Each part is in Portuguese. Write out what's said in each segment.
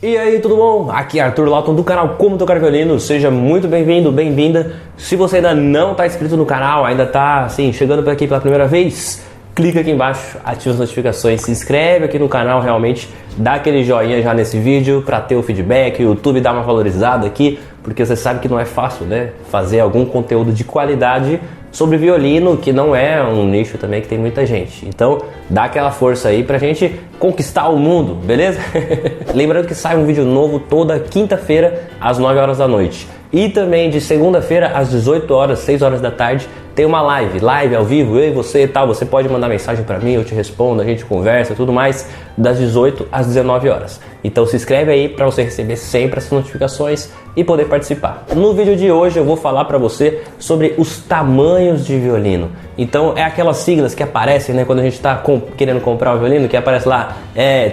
E aí, tudo bom? Aqui é Arthur Lawton do canal Como Tocar Violino. Seja muito bem-vindo, bem-vinda. Se você ainda não está inscrito no canal, ainda está assim, chegando por aqui pela primeira vez, clica aqui embaixo, ativa as notificações, se inscreve aqui no canal, realmente dá aquele joinha já nesse vídeo para ter o feedback, o YouTube dá uma valorizada aqui, porque você sabe que não é fácil, né? Fazer algum conteúdo de qualidade sobre violino, que não é um nicho também que tem muita gente. Então dá aquela força aí pra gente conquistar o mundo, beleza? Lembrando que sai um vídeo novo toda quinta-feira às 9 horas da noite. E também de segunda-feira às 18 horas, 6 horas da tarde, tem uma live ao vivo, eu e você e tal. Você pode mandar mensagem pra mim, eu te respondo, a gente conversa e tudo mais, das 18 às 19 horas. Então se inscreve aí pra você receber sempre essas notificações e poder participar. No vídeo de hoje eu vou falar pra você sobre os tamanhos de violino. Então é aquelas siglas que aparecem, né, quando a gente tá querendo comprar o violino, que aparece lá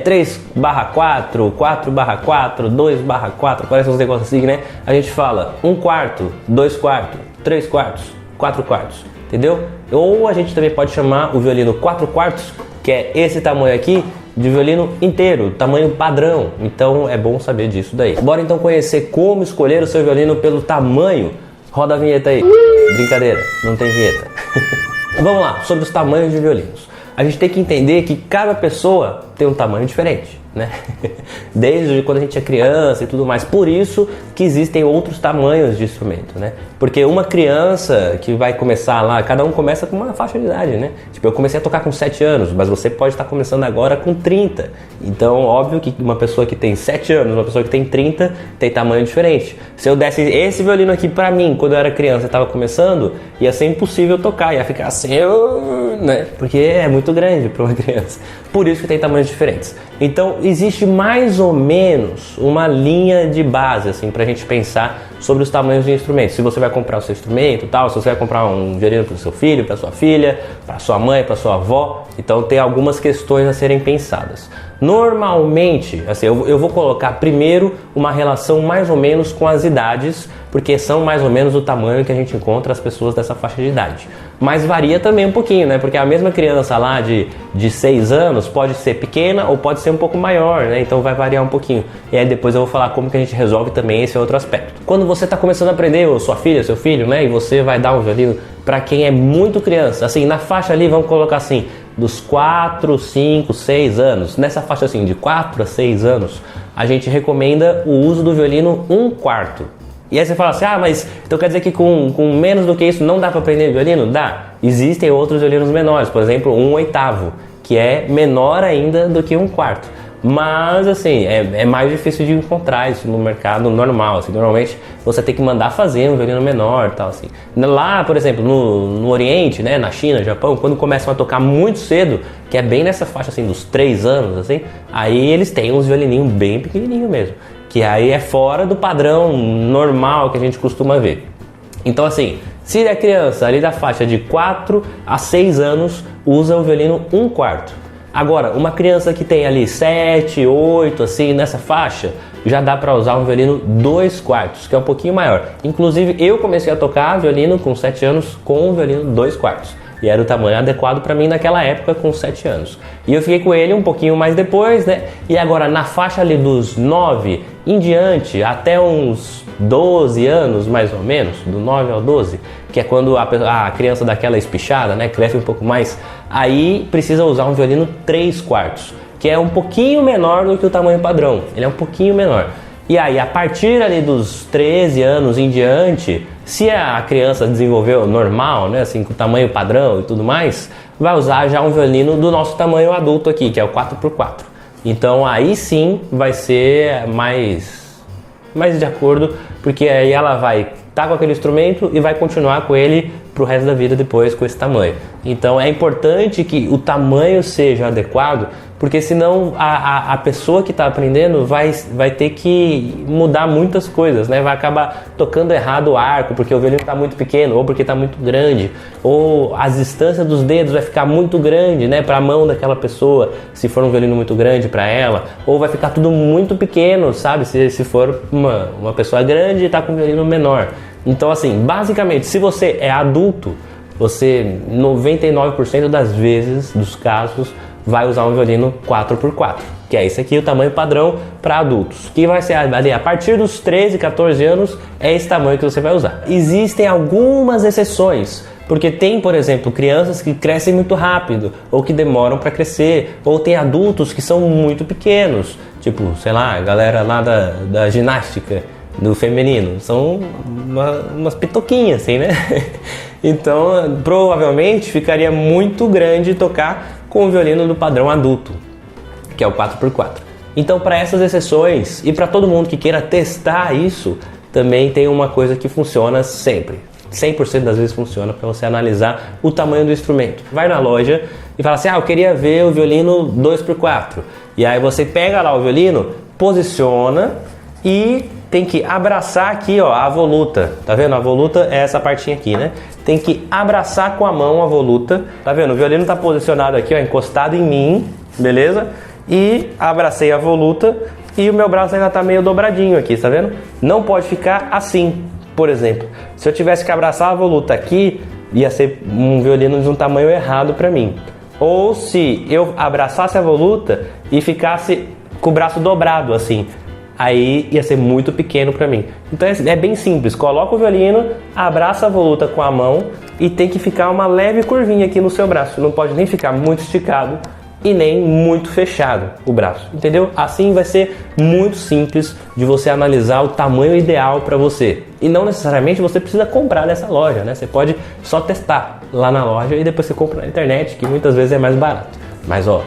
3/4, 4/4, 2/4, aparece uns negócios assim, né? A gente fala 1/4, 2/4, 3/4, 4/4, entendeu? Ou a gente também pode chamar o violino 4/4, que é esse tamanho aqui, de violino inteiro, tamanho padrão. Então é bom saber disso daí. Bora então conhecer como escolher o seu violino pelo tamanho. Roda a vinheta aí. Brincadeira, não tem vinheta. Vamos lá, sobre os tamanhos de violinos. A gente tem que entender que cada pessoa tem um tamanho diferente, né? Desde quando a gente é criança e tudo mais. Por isso que existem outros tamanhos de instrumento, né? Porque uma criança que vai começar lá, cada um começa com uma faixa de idade, né? Tipo, eu comecei a tocar com 7 anos, mas você pode estar começando agora com 30. Então, óbvio que uma pessoa que tem 7 anos, uma pessoa que tem 30, tem tamanho diferente. Se eu desse esse violino aqui pra mim, quando eu era criança e estava começando, ia ser impossível tocar, ia ficar assim, né? Porque é muito grande para uma criança. Por isso que tem tamanhos diferentes. Então, existe mais ou menos uma linha de base, assim, pra gente pensar sobre os tamanhos de instrumentos. Se você vai comprar o seu instrumento e tal, se você vai comprar um violino para o seu filho, para sua filha, para sua mãe, para sua avó, então tem algumas questões a serem pensadas. Normalmente, assim, eu vou colocar primeiro uma relação mais ou menos com as idades, porque são mais ou menos o tamanho que a gente encontra as pessoas dessa faixa de idade. Mas varia também um pouquinho, né? Porque a mesma criança lá de 6 anos pode ser pequena ou pode ser um pouco maior, né? Então vai variar um pouquinho. E aí depois eu vou falar como que a gente resolve também esse outro aspecto. Quando você está começando a aprender, ou sua filha, seu filho, né? E você vai dar um violino para quem é muito criança. Assim, na faixa ali, vamos colocar assim, dos 4, 5, 6 anos. Nessa faixa assim, de 4 a 6 anos, a gente recomenda o uso do violino 1/4. E aí você fala assim, mas então quer dizer que com menos do que isso não dá para aprender violino? Dá. Existem outros violinos menores, por exemplo, 1/8, que é menor ainda do que 1/4. Mas assim, é mais difícil de encontrar isso no mercado normal, assim. Normalmente você tem que mandar fazer um violino menor, tal, assim. Lá, por exemplo, no Oriente, né, na China, Japão, quando começam a tocar muito cedo, que é bem nessa faixa assim dos 3 anos, assim, aí eles têm uns violininhos bem pequenininhos mesmo, que aí é fora do padrão normal que a gente costuma ver. Então assim, se a criança ali da faixa de 4 a 6 anos usa o violino 1/4. Agora, uma criança que tem ali 7, 8, assim, nessa faixa, já dá para usar um violino 2/4, que é um pouquinho maior. Inclusive, eu comecei a tocar violino com 7 anos com um violino 2/4. E era o tamanho adequado para mim naquela época com 7 anos. E eu fiquei com ele um pouquinho mais depois, né? E agora na faixa ali dos 9 em diante, até uns 12 anos mais ou menos, do 9 ao 12, que é quando a criança dá aquela espichada, né? Cresce um pouco mais, aí precisa usar um violino 3/4, que é um pouquinho menor do que o tamanho padrão. Ele é um pouquinho menor. E aí, a partir ali dos 13 anos em diante, se a criança desenvolveu normal, né, assim, com tamanho padrão e tudo mais, vai usar já um violino do nosso tamanho adulto aqui, que é o 4/4. Então aí sim vai ser mais de acordo, porque aí ela vai estar com aquele instrumento e vai continuar com ele pro resto da vida depois com esse tamanho. Então é importante que o tamanho seja adequado, porque senão a pessoa que está aprendendo vai ter que mudar muitas coisas, né? Vai acabar tocando errado o arco, porque o violino está muito pequeno, ou porque está muito grande, ou as distâncias dos dedos vai ficar muito grande, né? Para a mão daquela pessoa, se for um violino muito grande para ela, ou vai ficar tudo muito pequeno, sabe? Se for uma pessoa grande e está com um violino menor. Então assim, basicamente, se você é adulto, você 99% das vezes, dos casos, vai usar um violino 4/4. que é esse aqui, o tamanho padrão para adultos, que vai ser ali a partir dos 13, 14 anos, é esse tamanho que você vai usar. Existem algumas exceções, porque tem, por exemplo, crianças que crescem muito rápido, ou que demoram para crescer, ou tem adultos que são muito pequenos, tipo, sei lá, a galera lá da ginástica, do feminino, são umas pitoquinhas assim, né? Então, provavelmente ficaria muito grande tocar com o violino do padrão adulto, que é o 4x4. Então, para essas exceções e para todo mundo que queira testar isso, também tem uma coisa que funciona sempre. 100% das vezes funciona para você analisar o tamanho do instrumento. Vai na loja e fala assim, eu queria ver o violino 2x4. E aí você pega lá o violino, posiciona e tem que abraçar aqui, ó, a voluta. Tá vendo? A voluta é essa partinha aqui, né? Tem que abraçar com a mão a voluta. Tá vendo? O violino tá posicionado aqui, ó, encostado em mim, beleza? E abracei a voluta e o meu braço ainda tá meio dobradinho aqui, tá vendo? Não pode ficar assim, por exemplo. Se eu tivesse que abraçar a voluta aqui, ia ser um violino de um tamanho errado para mim. Ou se eu abraçasse a voluta e ficasse com o braço dobrado assim, aí ia ser muito pequeno para mim. Então é bem simples, coloca o violino, abraça a voluta com a mão e tem que ficar uma leve curvinha aqui no seu braço. Não pode nem ficar muito esticado e nem muito fechado o braço, entendeu? Assim vai ser muito simples de você analisar o tamanho ideal para você. E não necessariamente você precisa comprar nessa loja, né? Você pode só testar lá na loja e depois você compra na internet, que muitas vezes é mais barato. Mas ó,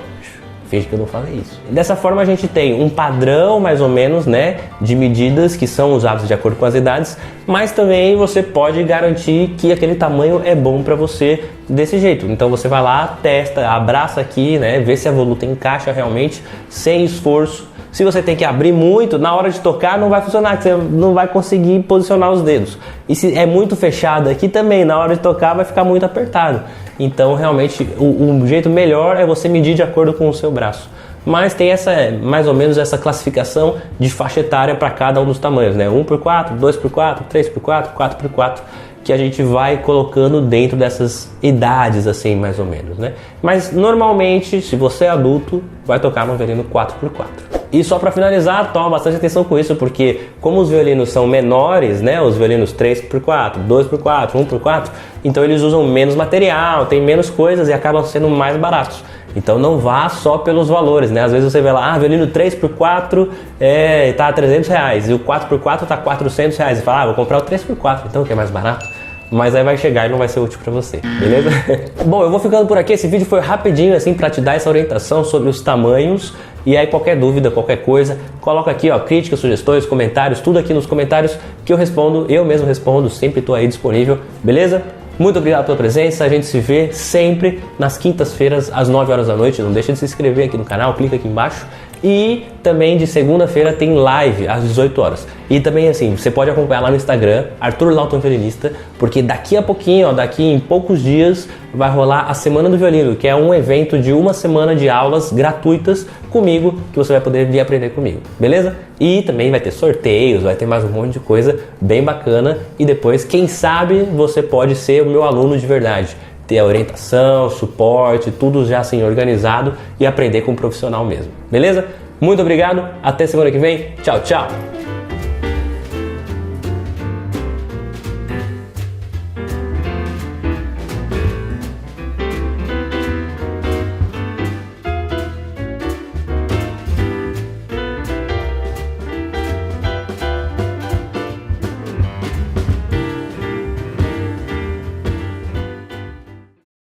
finge que eu não falei isso. E dessa forma a gente tem um padrão mais ou menos, né, de medidas que são usados de acordo com as idades, mas também você pode garantir que aquele tamanho é bom para você desse jeito. Então você vai lá, testa, abraça aqui, né, vê se a voluta encaixa realmente, sem esforço. Se você tem que abrir muito, na hora de tocar não vai funcionar, você não vai conseguir posicionar os dedos. E se é muito fechado aqui também, na hora de tocar vai ficar muito apertado. Então realmente o jeito melhor é você medir de acordo com o seu braço. Mas tem mais ou menos essa classificação de faixa etária para cada um dos tamanhos, né? 1x4, 2x4, 3x4, 4x4, que a gente vai colocando dentro dessas idades assim, mais ou menos, né? Mas normalmente, se você é adulto, vai tocar no violino 4x4. E só para finalizar, toma bastante atenção com isso, porque como os violinos são menores, né, os violinos 3x4, 2x4, 1x4, então eles usam menos material, tem menos coisas e acabam sendo mais baratos. Então não vá só pelos valores, né? Às vezes você vê lá, violino 3x4 tá R$300 e o 4x4 tá R$400 e fala, vou comprar o 3x4, então que é mais barato. Mas aí vai chegar e não vai ser útil para você, beleza? Bom, eu vou ficando por aqui, esse vídeo foi rapidinho assim para te dar essa orientação sobre os tamanhos. E aí qualquer dúvida, qualquer coisa, coloca aqui, ó, críticas, sugestões, comentários, tudo aqui nos comentários que eu respondo, eu mesmo respondo, sempre estou aí disponível, beleza? Muito obrigado pela presença, a gente se vê sempre nas quintas-feiras às 9 horas da noite, não deixa de se inscrever aqui no canal, clica aqui embaixo. E também de segunda-feira tem live às 18 horas. E também assim, você pode acompanhar lá no Instagram, Arthur Lauton Violinista, porque daqui a pouquinho, ó, daqui em poucos dias, vai rolar a Semana do Violino, que é um evento de uma semana de aulas gratuitas comigo, que você vai poder vir aprender comigo, beleza? E também vai ter sorteios, vai ter mais um monte de coisa bem bacana. E depois, quem sabe, você pode ser o meu aluno de verdade. Ter a orientação, suporte, tudo já assim organizado e aprender com um profissional mesmo, beleza? Muito obrigado, até semana que vem, tchau, tchau!